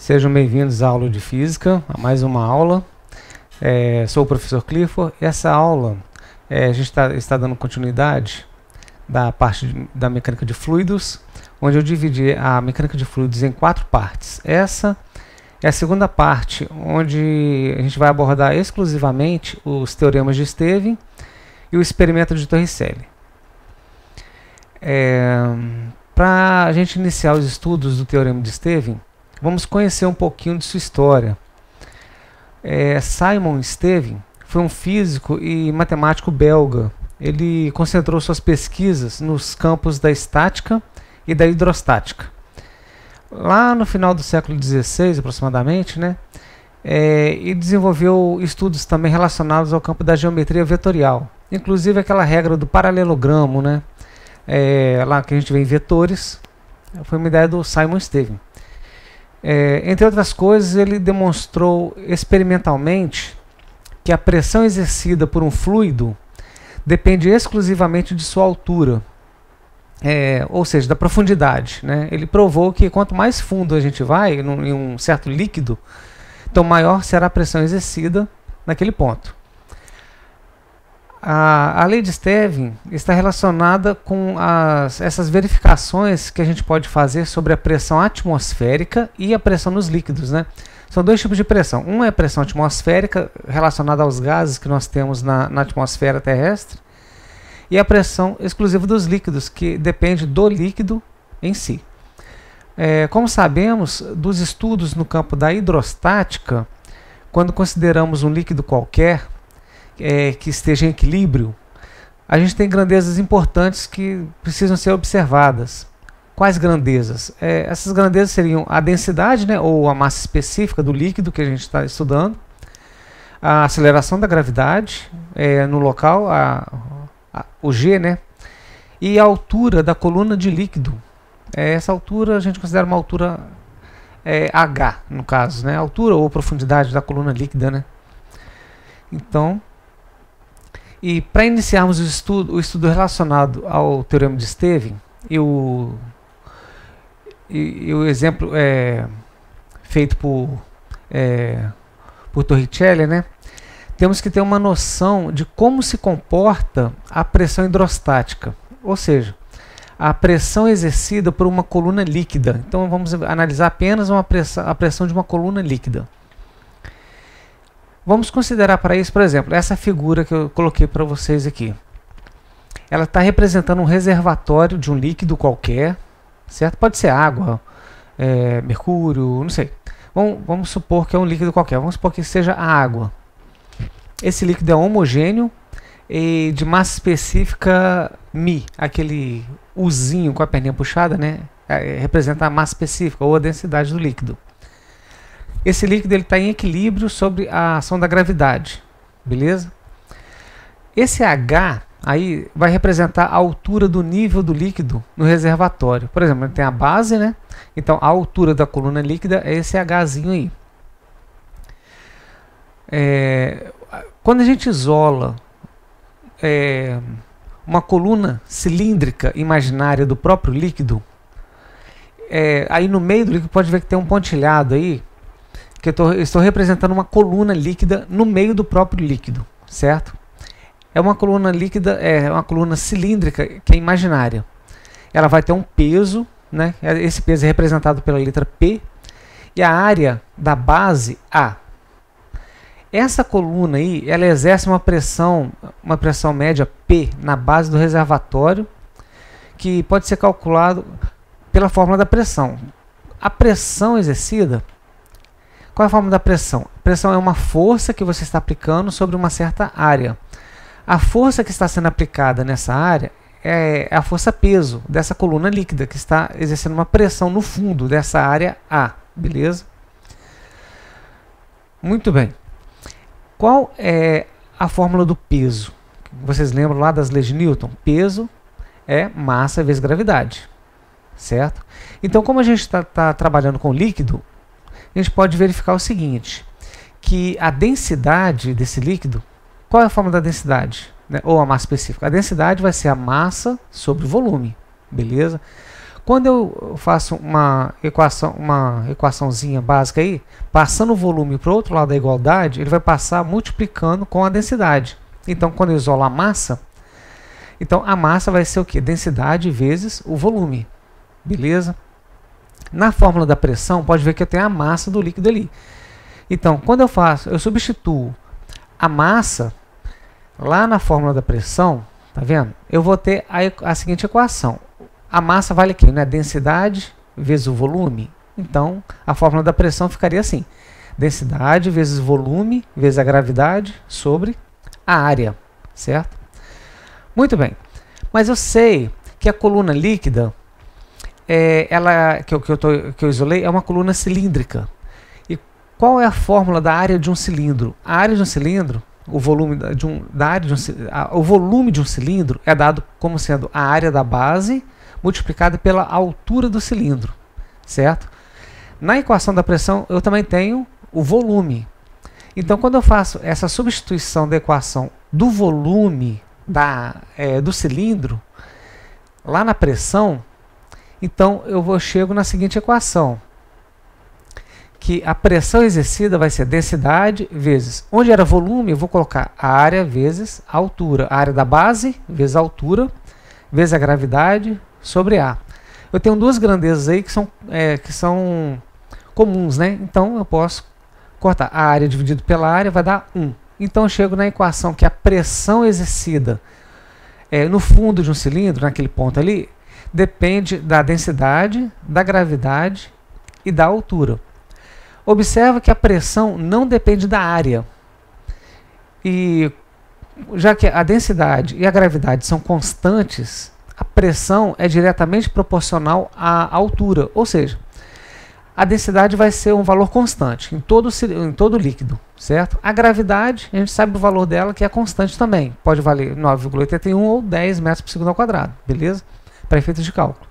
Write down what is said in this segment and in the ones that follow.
Sejam bem-vindos à aula de Física, a mais uma aula. Sou o professor Clifford. Essa aula, a gente está dando continuidade da parte da mecânica de fluidos, onde eu dividi a mecânica de fluidos em 4 partes. Essa é a segunda parte, onde a gente vai abordar exclusivamente os teoremas de Stevin e o experimento de Torricelli. Para a gente iniciar os estudos do teorema de Stevin, vamos conhecer um pouquinho de sua história. Simon Stevin foi um físico e matemático belga. Ele concentrou suas pesquisas nos campos da estática e da hidrostática. Lá no final do século XVI, aproximadamente, e desenvolveu estudos também relacionados ao campo da geometria vetorial. Inclusive aquela regra do paralelogramo, lá que a gente vê em vetores, foi uma ideia do Simon Stevin. Entre outras coisas, ele demonstrou experimentalmente que a pressão exercida por um fluido depende exclusivamente de sua altura, ou seja, da profundidade. Ele provou que quanto mais fundo a gente vai em um certo líquido, então maior será a pressão exercida naquele ponto. A lei de Stevin está relacionada com essas verificações que a gente pode fazer sobre a pressão atmosférica e a pressão nos líquidos. São dois tipos de pressão. Um é a pressão atmosférica, relacionada aos gases que nós temos na atmosfera terrestre, e a pressão exclusiva dos líquidos, que depende do líquido em si. Como sabemos, dos estudos no campo da hidrostática, quando consideramos um líquido qualquer, que esteja em equilíbrio, a gente tem grandezas importantes que precisam ser observadas. Quais grandezas? Essas grandezas seriam a densidade, ou a massa específica do líquido que a gente está estudando, a aceleração da gravidade no local, o G, e a altura da coluna de líquido. Essa altura a gente considera uma altura H, no caso, a altura ou profundidade da coluna líquida. Então, e para iniciarmos o estudo relacionado ao teorema de Stevin e o exemplo feito por Torricelli, temos que ter uma noção de como se comporta a pressão hidrostática, ou seja, a pressão exercida por uma coluna líquida. Então vamos analisar apenas a pressão de uma coluna líquida. Vamos considerar para isso, por exemplo, essa figura que eu coloquei para vocês aqui. Ela está representando um reservatório de um líquido qualquer, certo? Pode ser água, mercúrio, não sei. Vamos supor que é um líquido qualquer, vamos supor que seja a água. Esse líquido é homogêneo e de massa específica μ, aquele Uzinho com a perninha puxada, representa a massa específica ou a densidade do líquido. Esse líquido está em equilíbrio sobre a ação da gravidade, beleza? Esse H aí vai representar a altura do nível do líquido no reservatório. Por exemplo, ele tem a base, então a altura da coluna líquida é esse Hzinho aí. Quando a gente isola uma coluna cilíndrica imaginária do próprio líquido, aí no meio do líquido pode ver que tem um pontilhado aí, que eu estou representando uma coluna líquida no meio do próprio líquido, certo? É uma coluna líquida, uma coluna cilíndrica que é imaginária. Ela vai ter um peso, esse peso é representado pela letra P, e a área da base A. Essa coluna aí, ela exerce uma pressão média P na base do reservatório, que pode ser calculado pela fórmula da pressão. A pressão exercida, qual é a fórmula da pressão? A pressão é uma força que você está aplicando sobre uma certa área. A força que está sendo aplicada nessa área é a força-peso dessa coluna líquida, que está exercendo uma pressão no fundo dessa área A, beleza? Muito bem. Qual é a fórmula do peso? Vocês lembram lá das leis de Newton? Peso é massa vezes gravidade, certo? Então, como a gente está trabalhando com líquido, a gente pode verificar o seguinte, que a densidade desse líquido, qual é a fórmula da densidade? Ou a massa específica? A densidade vai ser a massa sobre o volume, beleza? Quando eu faço uma equaçãozinha básica aí, passando o volume para o outro lado da igualdade, ele vai passar multiplicando com a densidade. Então, quando eu isolo a massa, então a massa vai ser o quê? Densidade vezes o volume. Beleza? Na fórmula da pressão, pode ver que eu tenho a massa do líquido ali. Então, quando eu substituo a massa lá na fórmula da pressão, tá vendo? Eu vou ter a seguinte equação. A massa vale aqui, né? Densidade vezes o volume. Então, a fórmula da pressão ficaria assim. Densidade vezes volume vezes a gravidade sobre a área, certo? Muito bem. Mas eu sei que a coluna líquida, que eu isolei, é uma coluna cilíndrica. E qual é a fórmula da área de um cilindro? A área de um cilindro, o volume de um cilindro é dado como sendo a área da base multiplicada pela altura do cilindro, certo? Na equação da pressão eu também tenho o volume. Então, quando eu faço essa substituição da equação do volume do cilindro lá na pressão, então eu chego na seguinte equação, que a pressão exercida vai ser densidade vezes, onde era volume, eu vou colocar a área vezes a altura, a área da base vezes a altura, vezes a gravidade sobre A. Eu tenho duas grandezas aí que são comuns, né? Então eu posso cortar a área dividido pela área, vai dar 1. Então eu chego na equação que a pressão exercida no fundo de um cilindro, naquele ponto ali, depende da densidade, da gravidade e da altura. Observa que a pressão não depende da área. E já que a densidade e a gravidade são constantes, a pressão é diretamente proporcional à altura. Ou seja, a densidade vai ser um valor constante em todo líquido, certo? A gravidade, a gente sabe o valor dela, que é constante também. Pode valer 9,81 ou 10 metros por segundo ao quadrado, beleza? Para efeitos de cálculo.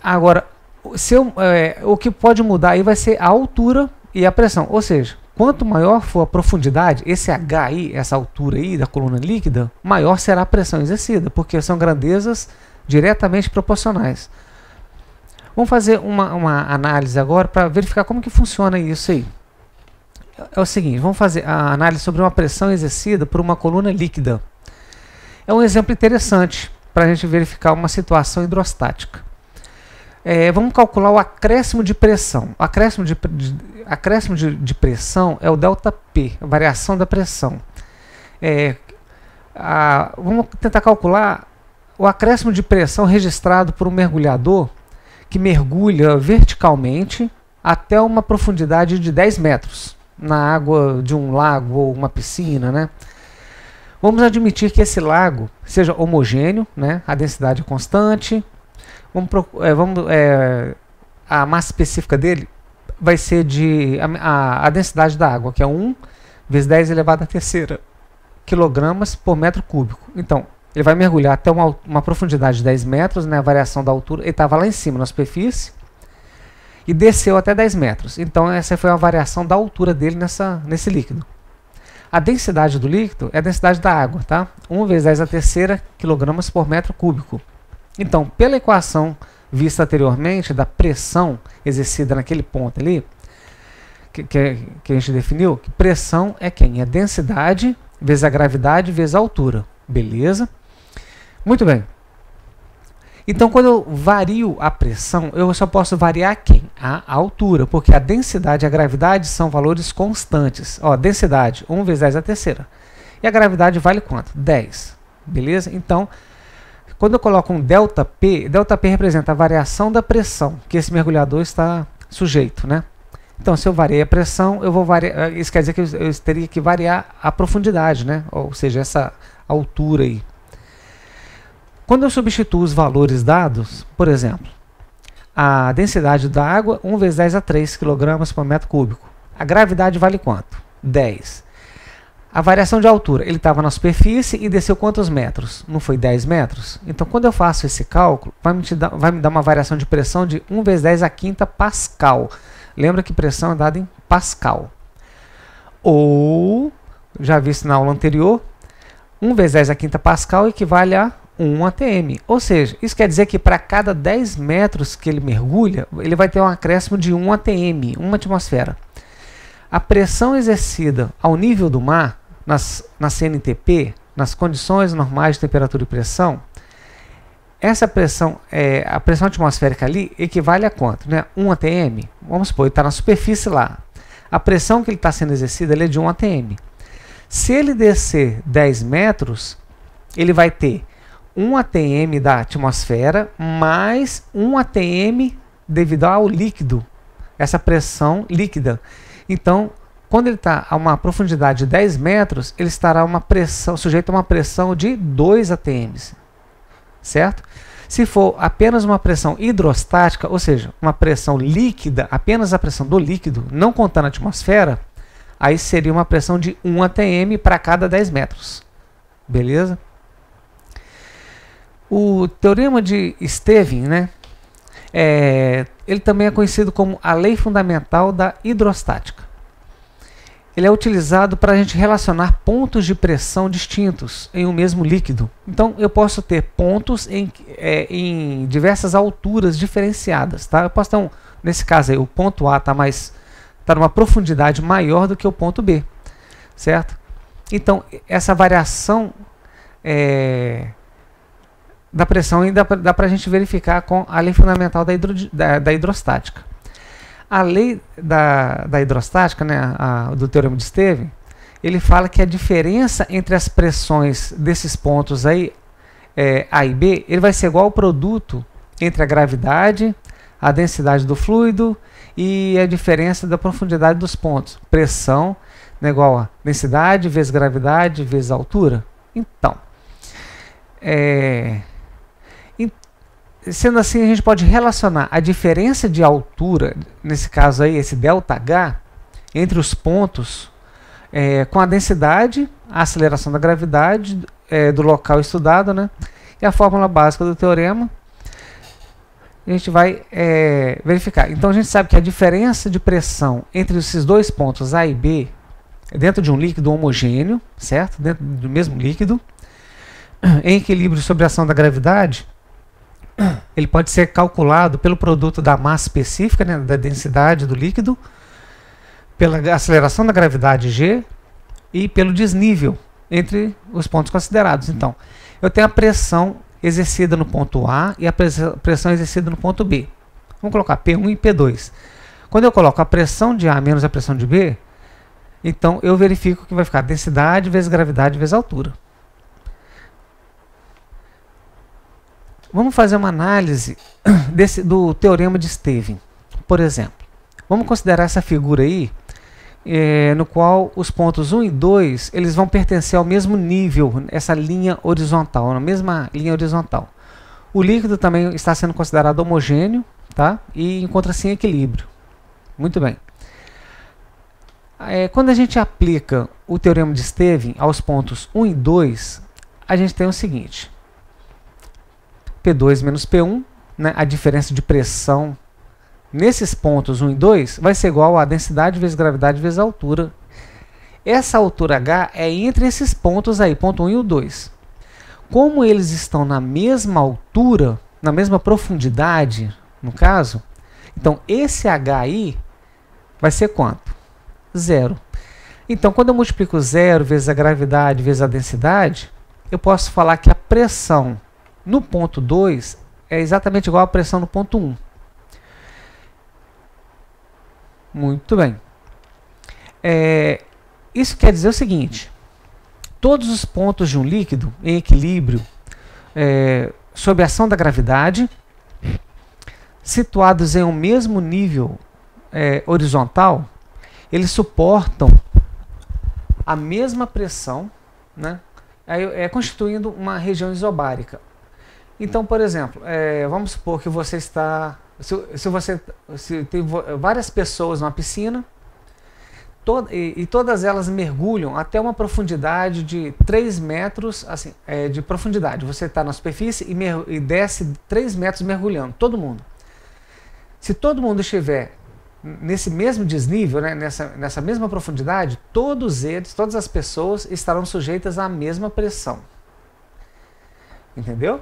Agora, o que pode mudar aí vai ser a altura e a pressão. Ou seja, quanto maior for a profundidade, esse H aí, essa altura aí da coluna líquida, maior será a pressão exercida, porque são grandezas diretamente proporcionais. Vamos fazer uma análise agora para verificar como que funciona isso aí. É o seguinte, vamos fazer a análise sobre uma pressão exercida por uma coluna líquida. É um exemplo interessante para a gente verificar uma situação hidrostática. Vamos calcular o acréscimo de pressão. O acréscimo de pressão é o ΔP, a variação da pressão. Vamos tentar calcular o acréscimo de pressão registrado por um mergulhador que mergulha verticalmente até uma profundidade de 10 metros na água de um lago ou uma piscina, né? Vamos admitir que esse lago seja homogêneo, né? A densidade é constante. A massa específica dele vai ser a densidade da água, que é 1 vezes 10 elevado à terceira quilogramas por metro cúbico. Então, ele vai mergulhar até uma profundidade de 10 metros, né? A variação da altura, ele estava lá em cima na superfície e desceu até 10 metros. Então, essa foi a variação da altura dele nesse líquido. A densidade do líquido é a densidade da água, tá? 1 vezes 10 à terceira quilogramas por metro cúbico. Então, pela equação vista anteriormente da pressão exercida naquele ponto ali, que a gente definiu, que pressão é quem? É densidade vezes a gravidade vezes a altura. Beleza? Muito bem. Então, quando eu vario a pressão, eu só posso variar quem? A altura, porque a densidade e a gravidade são valores constantes. Ó, densidade, 1 vezes 10 à terceira. E a gravidade vale quanto? 10. Beleza? Então, quando eu coloco um ΔP, ΔP representa a variação da pressão que esse mergulhador está sujeito, né? Então, se eu variei a pressão, eu vou variar. Isso quer dizer que eu teria que variar a profundidade, né? Ou seja, essa altura aí. Quando eu substituo os valores dados, por exemplo, a densidade da água, 1 vezes 10 a 3 kg por metro cúbico. A gravidade vale quanto? 10. A variação de altura, ele estava na superfície e desceu quantos metros? Não foi 10 metros? Então, quando eu faço esse cálculo, vai me dar uma variação de pressão de 1 vezes 10 a quinta pascal. Lembra que pressão é dada em pascal. Ou, já visto na aula anterior, 1 vezes 10 a quinta pascal equivale a 1 atm. Ou seja, isso quer dizer que para cada 10 metros que ele mergulha, ele vai ter um acréscimo de 1 atm, uma atmosfera. A pressão exercida ao nível do mar, na CNTP, nas condições normais de temperatura e pressão, essa pressão, a pressão atmosférica ali, equivale a quanto? Né? 1 atm? Vamos supor, ele está na superfície lá. A pressão que ele está sendo exercida é de 1 atm. Se ele descer 10 metros, ele vai ter 1 atm da atmosfera mais 1 atm devido ao líquido, essa pressão líquida. Então, quando ele está a uma profundidade de 10 metros, ele estará sujeito a uma pressão de 2 atms, certo? Se for apenas uma pressão hidrostática, ou seja, uma pressão líquida, apenas a pressão do líquido, não contando a atmosfera, aí seria uma pressão de 1 atm para cada 10 metros. Beleza? O teorema de Stevin, né, ele também é conhecido como a lei fundamental da hidrostática. Ele é utilizado para a gente relacionar pontos de pressão distintos em um mesmo líquido. Então, eu posso ter pontos em diversas alturas diferenciadas. Tá? Eu posso ter nesse caso aí, o ponto A está numa profundidade maior do que o ponto B, certo? Então, essa variação da pressão ainda dá para a gente verificar com a lei fundamental da hidrostática. A lei da hidrostática, né, do teorema de Stevin, ele fala que a diferença entre as pressões desses pontos aí, A e B, ele vai ser igual ao produto entre a gravidade, a densidade do fluido e a diferença da profundidade dos pontos. Pressão, né, igual a densidade vezes gravidade vezes altura. Então, sendo assim, a gente pode relacionar a diferença de altura, nesse caso aí, esse ΔH, entre os pontos, com a densidade, a aceleração da gravidade do local estudado, né? E a fórmula básica do teorema, a gente vai verificar. Então, a gente sabe que a diferença de pressão entre esses dois pontos, A e B, dentro de um líquido homogêneo, certo? Dentro do mesmo líquido, em equilíbrio sob a ação da gravidade, ele pode ser calculado pelo produto da massa específica, né, da densidade do líquido, pela aceleração da gravidade G e pelo desnível entre os pontos considerados. Então, eu tenho a pressão exercida no ponto A e a pressão exercida no ponto B. Vamos colocar P1 e P2. Quando eu coloco a pressão de A menos a pressão de B, então eu verifico que vai ficar densidade vezes gravidade vezes altura. Vamos fazer uma análise do teorema de Stevin, por exemplo. Vamos considerar essa figura aí, no qual os pontos 1 e 2 eles vão pertencer ao mesmo nível, essa linha horizontal, na mesma linha horizontal. O líquido também está sendo considerado homogêneo, tá? E encontra-se em equilíbrio. Muito bem. Quando a gente aplica o teorema de Stevin aos pontos 1 e 2, a gente tem o seguinte: P2 menos P1, né, a diferença de pressão nesses pontos 1 e 2 vai ser igual a densidade vezes gravidade vezes altura. Essa altura H é entre esses pontos aí, ponto 1 e o 2. Como eles estão na mesma altura, na mesma profundidade, no caso, então esse H aí vai ser quanto? 0. Então, quando eu multiplico 0 vezes a gravidade vezes a densidade, eu posso falar que a pressão no ponto 2 é exatamente igual à pressão no ponto 1. Muito bem. Isso quer dizer o seguinte: todos os pontos de um líquido em equilíbrio sob a ação da gravidade, situados em um mesmo nível horizontal, eles suportam a mesma pressão, né, constituindo uma região isobárica. Então, por exemplo, vamos supor que você está... Se tem várias pessoas numa piscina, e todas elas mergulham até uma profundidade de 3 metros assim, de profundidade. Você está na superfície e desce 3 metros mergulhando, todo mundo. Se todo mundo estiver nesse mesmo desnível, né, nessa mesma profundidade, todas as pessoas estarão sujeitas à mesma pressão. Entendeu?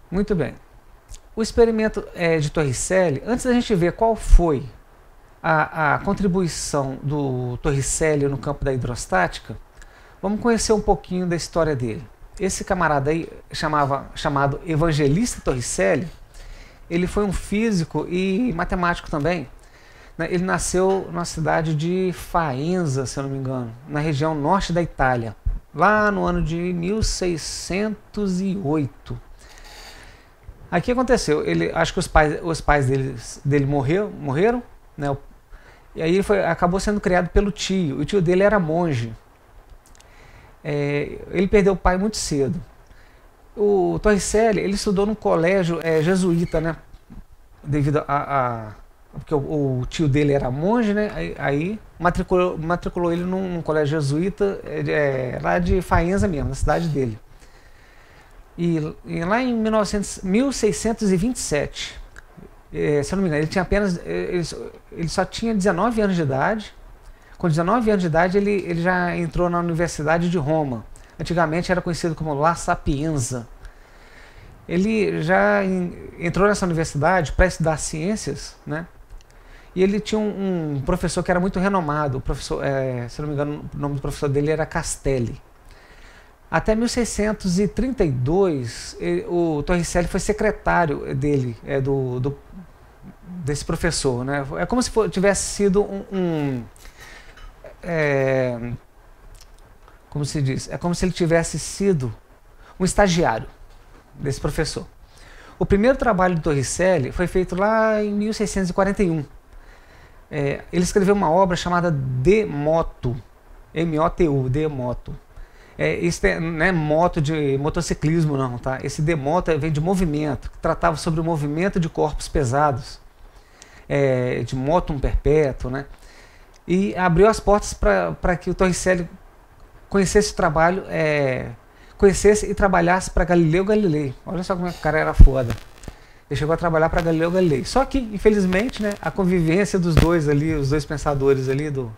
Muito bem. O experimento de Torricelli, antes da gente ver qual foi a contribuição do Torricelli no campo da hidrostática, vamos conhecer um pouquinho da história dele. Esse camarada aí, chamado Evangelista Torricelli, ele foi um físico e matemático também. Ele nasceu na cidade de Faenza, se eu não me engano, na região norte da Itália, lá no ano de 1608. Aqui aconteceu, acho que os pais dele morreram, né? E aí acabou sendo criado pelo tio. O tio dele era monge. Ele perdeu o pai muito cedo. O Torricelli, ele estudou num colégio jesuíta, né? Devido porque o tio dele era monge, né? Aí matriculou ele num colégio jesuíta lá de Faenza mesmo, na cidade dele. E lá em 1627, se eu não me engano, ele tinha ele só tinha 19 anos de idade. Com 19 anos de idade, ele já entrou na Universidade de Roma. Antigamente era conhecido como La Sapienza. Ele já entrou nessa universidade para estudar ciências, né? E ele tinha um professor que era muito renomado. O professor, se não me engano, o nome do professor dele era Castelli. Até 1632, o Torricelli foi secretário dele, desse professor, né? É como se tivesse sido como se diz? É como se ele tivesse sido um estagiário desse professor. O primeiro trabalho do Torricelli foi feito lá em 1641. Ele escreveu uma obra chamada De Motu, M-O-T-U, De Motu. Isso não é moto de motociclismo não, tá? Esse de moto vem de movimento, que tratava sobre o movimento de corpos pesados, de motum perpétuo, né? E abriu as portas para que o Torricelli conhecesse o trabalho, conhecesse e trabalhasse para Galileu Galilei. Olha só como o cara era foda. Ele chegou a trabalhar para Galileu Galilei. Só que, infelizmente, né, a convivência dos dois ali, os dois pensadores ali, do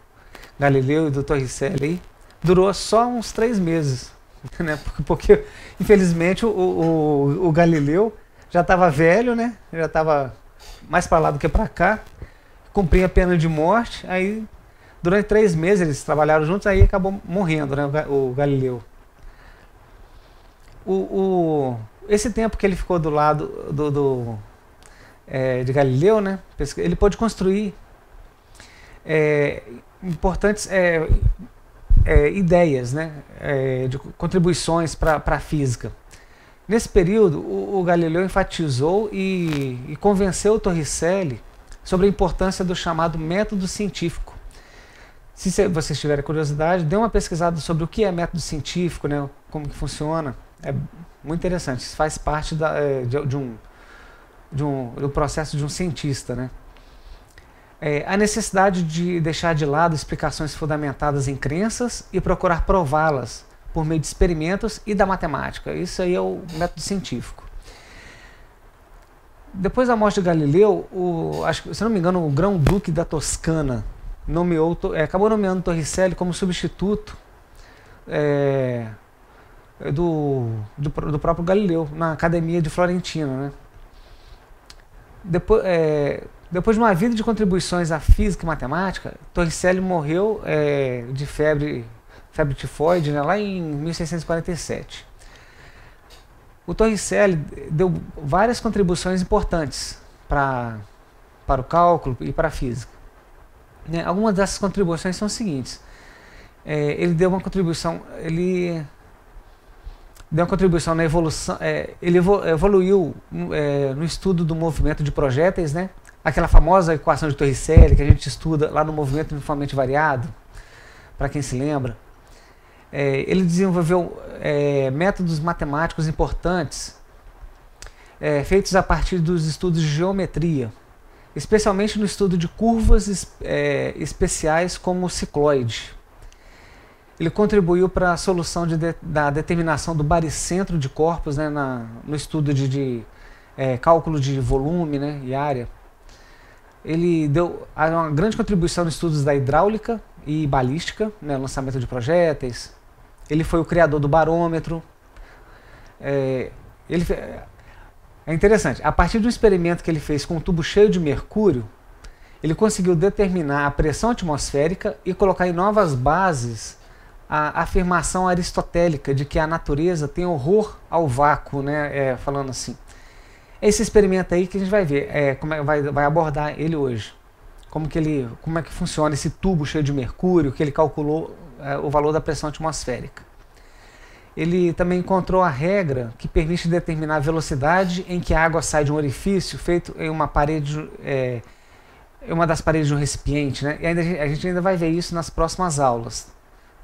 Galileu e do Torricelli, durou só uns 3 meses, né? Porque infelizmente o Galileu já estava velho, né? Já estava mais para lá do que para cá, cumpria a pena de morte. Aí durante 3 meses eles trabalharam juntos, aí acabou morrendo, né? O Galileu. Esse tempo que ele ficou do lado de Galileu, né? Ele pôde construir importantes ideias, né, de contribuições para a física. Nesse período, o Galileu enfatizou e convenceu o Torricelli sobre a importância do chamado método científico. Se vocês tiverem curiosidade, dê uma pesquisada sobre o que é método científico, né, como que funciona. É muito interessante, isso faz parte do processo de um cientista, né. A necessidade de deixar de lado explicações fundamentadas em crenças e procurar prová-las por meio de experimentos e da matemática. Isso aí é o método científico. Depois da morte de Galileu, acho que, se não me engano, o Grão-Duque da Toscana acabou nomeando Torricelli como substituto do próprio Galileu na Academia de Florentina, né? Depois de uma vida de contribuições à física e matemática, Torricelli morreu de febre tifoide, né, lá em 1647. O Torricelli deu várias contribuições importantes para o cálculo e para a física. Algumas dessas contribuições são as seguintes. Ele deu uma contribuição na evolução, ele evoluiu no estudo do movimento de projéteis, né? Aquela famosa equação de Torricelli que a gente estuda lá no movimento uniformemente variado, para quem se lembra. Ele desenvolveu métodos matemáticos importantes feitos a partir dos estudos de geometria, especialmente no estudo de curvas especiais como o cicloide. Ele contribuiu para a solução da determinação do baricentro de corpos, né, no estudo de cálculo de volume, né, e área. Ele deu uma grande contribuição nos estudos da hidráulica e balística, né, lançamento de projéteis. Ele foi o criador do barômetro, É interessante, a partir de um experimento que ele fez com um tubo cheio de mercúrio, ele conseguiu determinar a pressão atmosférica e colocar em novas bases a afirmação aristotélica de que a natureza tem horror ao vácuo, né? Falando assim. Esse experimento aí que a gente vai ver, vai abordar ele hoje. Como é que funciona esse tubo cheio de mercúrio, que ele calculou o valor da pressão atmosférica. Ele também encontrou a regra que permite determinar a velocidade em que a água sai de um orifício feito em uma parede, uma das paredes de um recipiente, né? E a gente ainda vai ver isso nas próximas aulas,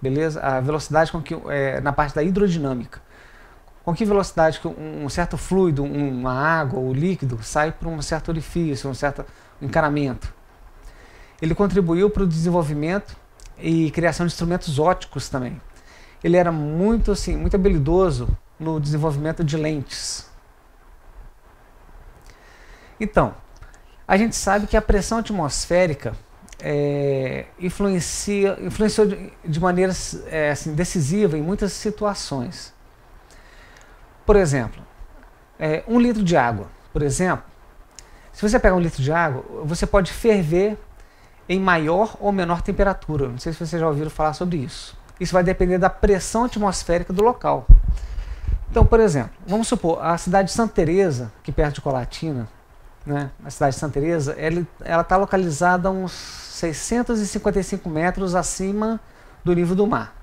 beleza? A velocidade com que, na parte da hidrodinâmica, com que velocidade que um certo fluido, uma água ou líquido sai por um certo orifício, um certo encanamento. Ele contribuiu para o desenvolvimento e criação de instrumentos ópticos também. Ele era muito habilidoso no desenvolvimento de lentes. Então, a gente sabe que a pressão atmosférica influenciou de maneira decisiva em muitas situações. Por exemplo, 1 litro de água, por exemplo, se você pegar 1 litro de água, você pode ferver em maior ou menor temperatura. Não sei se vocês já ouviram falar sobre isso. Isso vai depender da pressão atmosférica do local. Então, por exemplo, vamos supor, a cidade de Santa Teresa, aqui perto de Colatina, né, a cidade de Santa Teresa, ela está localizada a uns 655 metros acima do nível do mar.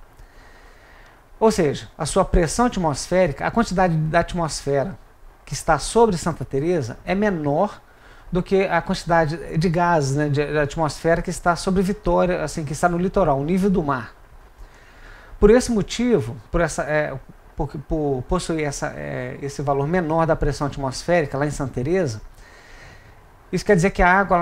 Ou seja, a sua pressão atmosférica, a quantidade da atmosfera que está sobre Santa Teresa é menor do que a quantidade de gases, né, da atmosfera que está sobre Vitória, que está no litoral, o nível do mar. Por esse motivo, por possuir esse valor menor da pressão atmosférica lá em Santa Teresa, isso quer dizer que a água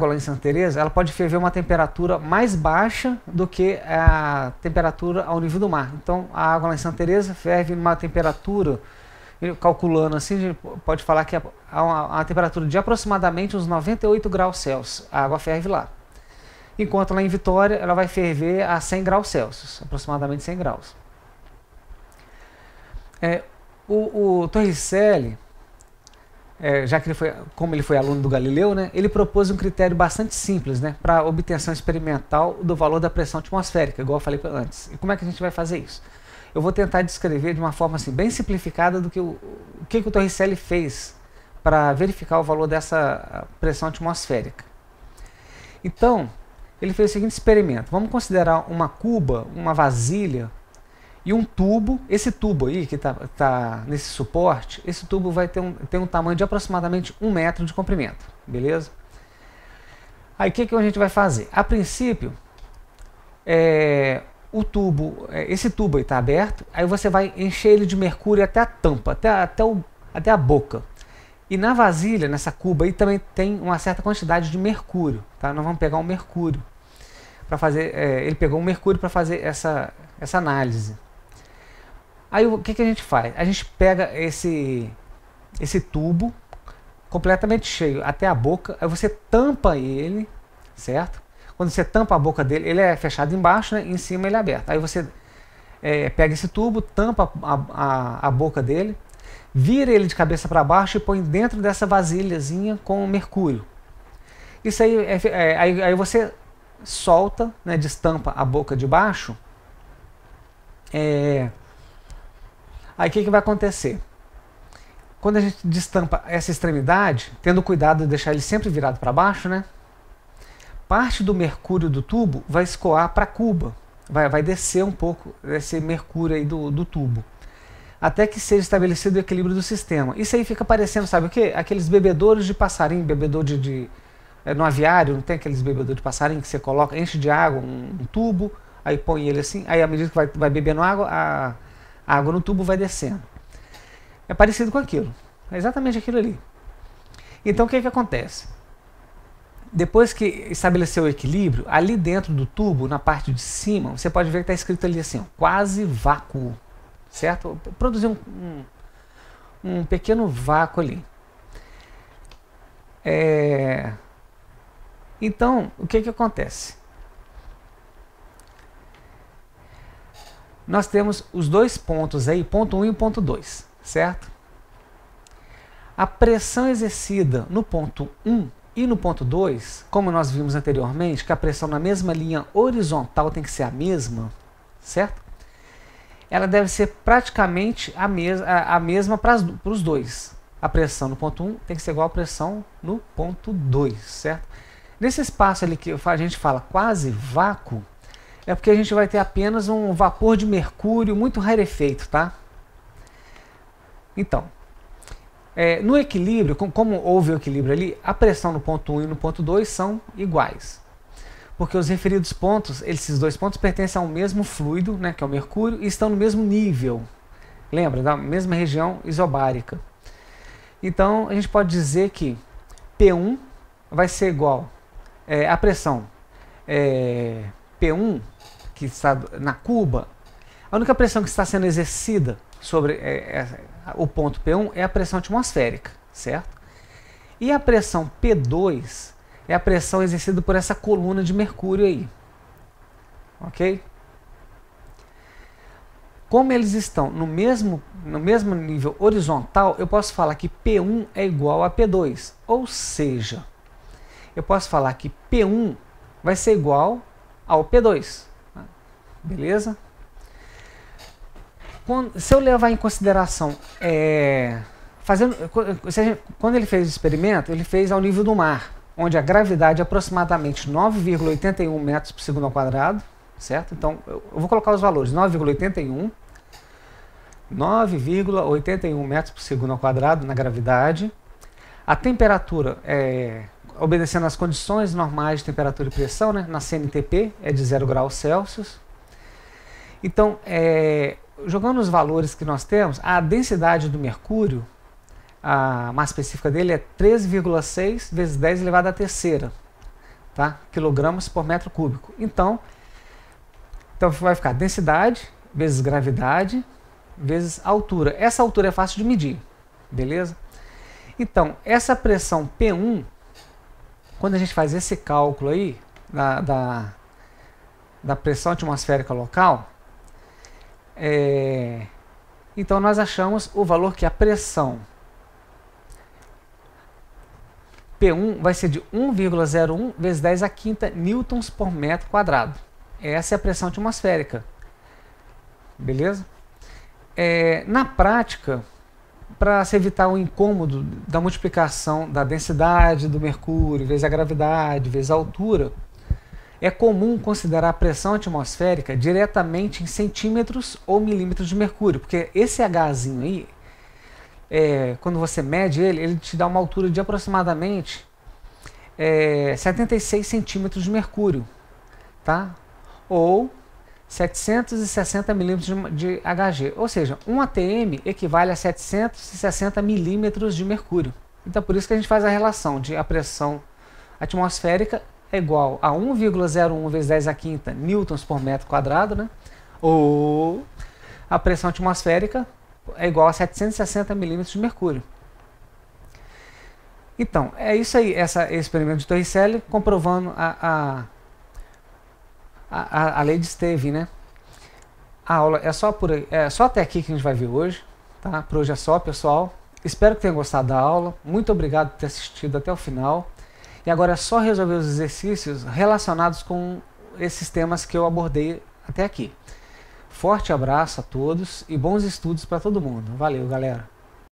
lá em Santa Teresa, ela pode ferver uma temperatura mais baixa do que a temperatura ao nível do mar. Então, a água lá em Santa Teresa ferve numa temperatura, calculando assim, a gente pode falar que há uma temperatura de aproximadamente uns 98 graus Celsius. A água ferve lá. Enquanto lá em Vitória, ela vai ferver a 100 graus Celsius, aproximadamente 100 graus. O Torricelli, já que como ele foi aluno do Galileu, né, ele propôs um critério bastante simples, né, para obtenção experimental do valor da pressão atmosférica, igual eu falei antes. E como é que a gente vai fazer isso? Eu vou tentar descrever de uma forma bem simplificada do que o Torricelli fez para verificar o valor dessa pressão atmosférica. Então, ele fez o seguinte experimento. Vamos considerar uma cuba, uma vasilha e um tubo. Esse tubo aí que está nesse suporte, esse tubo vai ter um tamanho de aproximadamente 1 metro de comprimento, beleza? Aí o que a gente vai fazer? A princípio, esse tubo aí está aberto, aí você vai encher ele de mercúrio até a tampa, até a boca. E na vasilha, nessa cuba aí, também tem uma certa quantidade de mercúrio, tá? Nós vamos pegar um mercúrio para fazer. Ele pegou um mercúrio para fazer essa análise. Aí o que a gente faz? A gente pega esse tubo completamente cheio até a boca, aí você tampa ele, certo? Quando você tampa a boca dele, ele é fechado embaixo, né? Em cima ele é aberto. Aí você pega esse tubo, tampa a boca dele, vira ele de cabeça para baixo e põe dentro dessa vasilhazinha com mercúrio. Isso aí, aí você solta, né, destampa a boca de baixo. Aí o que vai acontecer? Quando a gente destampa essa extremidade, tendo cuidado de deixar ele sempre virado para baixo, né, parte do mercúrio do tubo vai escoar para a cuba, vai descer um pouco desse mercúrio aí do tubo, até que seja estabelecido o equilíbrio do sistema. Isso aí fica parecendo, sabe o quê? Aqueles bebedouros de passarinho, no aviário, não tem aqueles bebedouros de passarinho que você coloca, enche de água um tubo, aí põe ele assim, aí à medida que vai bebendo água, a água no tubo vai descendo. É parecido com aquilo, é exatamente aquilo ali. Então o que acontece? Depois que estabeleceu o equilíbrio, ali dentro do tubo, na parte de cima, você pode ver que está escrito ali assim, ó, quase vácuo, certo? Produziu um pequeno vácuo ali. Então, o que acontece? Nós temos os dois pontos aí, ponto 1 e o ponto 2, certo? A pressão exercida no ponto 1 e no ponto 2, como nós vimos anteriormente, que a pressão na mesma linha horizontal tem que ser a mesma, certo? Ela deve ser praticamente a mesma para os dois. A pressão no ponto 1 tem que ser igual à pressão no ponto 2, certo? Nesse espaço ali que a gente fala quase vácuo, é porque a gente vai ter apenas um vapor de mercúrio muito rarefeito, tá? Então, no equilíbrio, como houve o equilíbrio ali, a pressão no ponto 1 e no ponto 2 são iguais. Porque os referidos pontos, esses dois pontos pertencem ao mesmo fluido, né, que é o mercúrio, e estão no mesmo nível. Lembra? Da mesma região isobárica. Então, a gente pode dizer que P1 vai ser igual a pressão P1, que está na cuba. A única pressão que está sendo exercida sobre o ponto P1 é a pressão atmosférica, certo? E a pressão P2 é a pressão exercida por essa coluna de mercúrio aí, ok? Como eles estão no mesmo nível horizontal, eu posso falar que P1 é igual a P2, ou seja, eu posso falar que P1 vai ser igual ao P2, beleza? Se eu levar em consideração, quando ele fez o experimento, ele fez ao nível do mar, onde a gravidade é aproximadamente 9,81 metros por segundo ao quadrado, certo? Então, eu vou colocar os valores, 9,81 metros por segundo ao quadrado na gravidade. A temperatura, obedecendo às condições normais de temperatura e pressão, né, na CNTP, é de 0 graus Celsius. Então, jogando os valores que nós temos, a densidade do mercúrio, a massa específica dele é 13,6 vezes 10 elevado à terceira, tá? Quilogramas por metro cúbico. Então vai ficar densidade vezes gravidade vezes altura. Essa altura é fácil de medir, beleza? Então, essa pressão P1, quando a gente faz esse cálculo aí da pressão atmosférica local, então nós achamos o valor que a pressão P1 vai ser de 1,01 vezes 10 a quinta newtons por metro quadrado. Essa é a pressão atmosférica. Beleza? Na prática, para se evitar o incômodo da multiplicação da densidade do mercúrio vezes a gravidade vezes a altura, é comum considerar a pressão atmosférica diretamente em centímetros ou milímetros de mercúrio, porque esse Hzinho aí, quando você mede ele te dá uma altura de aproximadamente 76 centímetros de mercúrio, tá? Ou 760 milímetros de Hg, ou seja, 1 atm equivale a 760 milímetros de mercúrio. Então por isso que a gente faz a relação de a pressão atmosférica é igual a 1,01 vezes 10 a quinta newtons por metro quadrado, né? Ou a pressão atmosférica é igual a 760 milímetros de mercúrio. Então, é isso aí, esse experimento de Torricelli comprovando a lei de Stevin, né? A aula é só até aqui que a gente vai ver hoje, tá? Por hoje é só, pessoal. Espero que tenham gostado da aula. Muito obrigado por ter assistido até o final. E agora é só resolver os exercícios relacionados com esses temas que eu abordei até aqui. Forte abraço a todos e bons estudos para todo mundo. Valeu, galera!